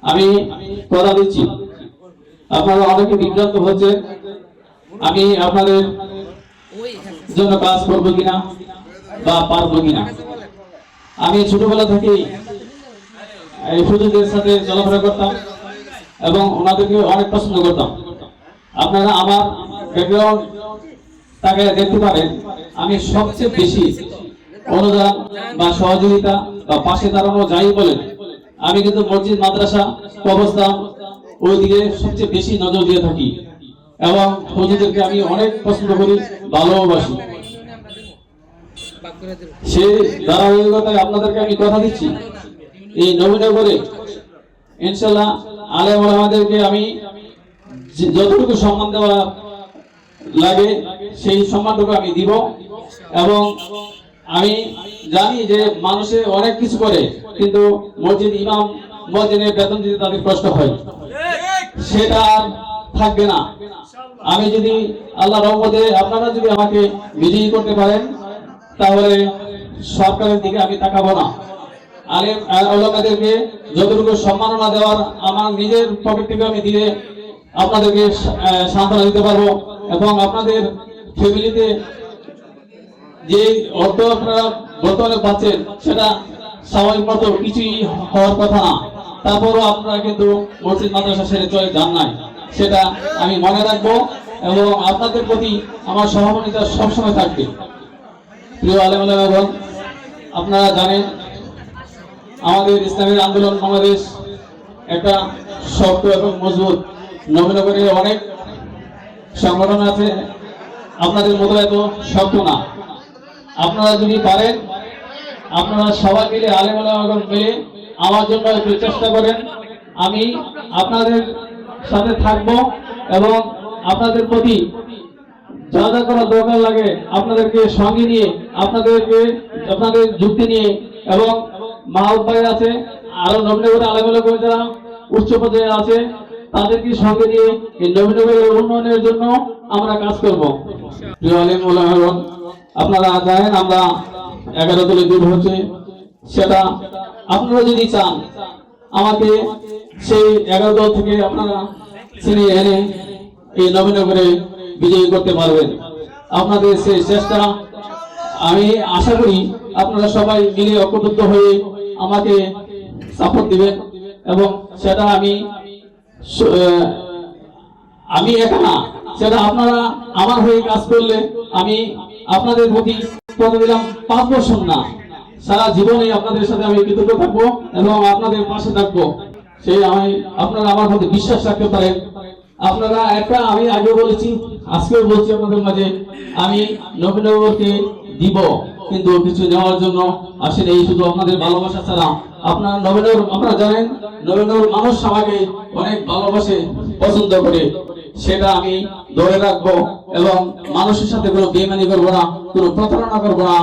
আমি কথা দিচ্ছি, আপনারা অনেকে বিভ্রান্ত হচ্ছে আমি আপনাদের জন্য কাজ করবো কিনা বা পারবো কিনা। আমি ছোটবেলা থেকেই এই হুজুরদের সাথে চলাফেরা করতাম এবং ওনাদেরকে অনেক পছন্দ করতাম। আপনারা আমার ব্যাকগ্রাউন্ড তাকে দেখতে পারেন, আমি সবচেয়ে বেশি অনুদান বা সহযোগিতা বা পাশে দাঁড়ানো যাই বলেন, আমি কিন্তু মসজিদ মাদ্রাসা কবরস্থান ওইদিকে সবচেয়ে বেশি নজর দিয়ে থাকি এবং হুজুরদেরকে আমি অনেক পছন্দ করি, ভালোবাসি। সেই ধারাবাহিকতায় আপনাদেরকে আমি কথা দিচ্ছি, এই নবীনগরে ইনশাআল্লাহ আলেম ওলামাদেরকে আমি যতটুকু সম্মান দেওয়া লাগে সেই সম্মানটুকু আমি দিব। এবং আমি জানি যে মানুষে অনেক কিছু করে, কিন্তু মসজিদ ইমাম মসজিদের বেতন দিতে তাদের কষ্ট হয়, সেটা থাকবে না। আমি যদি আল্লাহ রহমতে আপনারা যদি আমাকে বিজয়ী করতে পারেন, তাহলে সরকারের দিকে আমি তাকাবো না। আলেম ওলামাদেরকে যতটুকু সম্মাননা দেওয়ার আমার নিজের পকেট থেকে আমি দিয়ে আপনাদেরকে সান্ত্বনা দিতে পারবো এবং আপনাদের ফ্যামিলিতে যে অর্থ আপনারা বর্তমানে পাচ্ছেন সেটা স্বাভাবিক মতো কিছুই হওয়ার কথা না, তারপরও আপনারা কিন্তু মসজিদ মাদ্রাসা ছেড়ে চলে যান নাই, সেটা আমি মনে রাখবো এবং আপনাদের প্রতি আমার সহমর্মিতা সবসময় থাকবে। প্রিয় আলেম ওলামাগণ, আপনারা জানেন আমাদের ইসলামের আন্দোলন বাংলাদেশ একটা শক্ত এবং মজবুত। নবীনগরে অনেক সংগঠন আছে, আপনাদের মতো এত শক্ত না। আপনারা যদি পারেন, আপনারা সবাই মিলে আলেম ওলামাগণ মিলে আমার জন্য একটু চেষ্টা করেন, আমি আপনাদের সাথে থাকব এবং আপনাদের প্রতি যা যা করার দরকার লাগে আপনাদেরকে সঙ্গে নিয়ে, আপনাদের যুক্তি নিয়ে এবং মাহবুব ভাই আছে, আরো নবীনগরে আলেম ওলামা যারা উচ্চ পর্যায়ে আছে তাদেরকে সঙ্গে নিয়ে এই নবীনগরের উন্নয়নের জন্য আমরা কাজ করব। প্রিয় আলেম ওলামাগণ, আপনারা জানেন আমরা 11 দলে দূর হচ্ছে, সেটা আপনারা যদি চান আমাকে সেই 11 দল থেকে আপনারা ছিনিয়ে এনে এই নবীনগরে বিজয়ী করতে পারবেন। আপনাদের সেই চেষ্টা আমি আশা করি আপনারা সবাই মিলে ঐক্যবদ্ধ হয়ে আমাকে সাপোর্ট দিবেন এবং সেটা আমি একা না, সেটা আপনারা আমার হয়ে কাজ করলে আমি আপনাদের প্রতি কথা দিলাম 5 বছর না, সারা জীবনে আপনাদের সাথে আমি কৃতজ্ঞ থাকবো এবং আপনাদের পাশে থাকবো। সেই আপনারা আমার প্রতি বিশ্বাস রাখতে পারেন। আপনারা একটা, আমি আগে বলেছি আজকেও বলছি আপনাদের মাঝে, আমি নবীনগরকে দিব, কিন্তু কিছু নেওয়ার জন্য আসেন এই শুধু আপনাদের ভালোবাসা ছাড়া। আপনারা নবীনগর, আপনারা জানেন নবীনগর মানুষ আমাকে অনেক ভালোবাসে, পছন্দ করে, সেটা আমি ধরে রাখবো এবং মানুষের সাথে কোনো বেইমানি করবো না, কোনো প্রতারণা করবো না।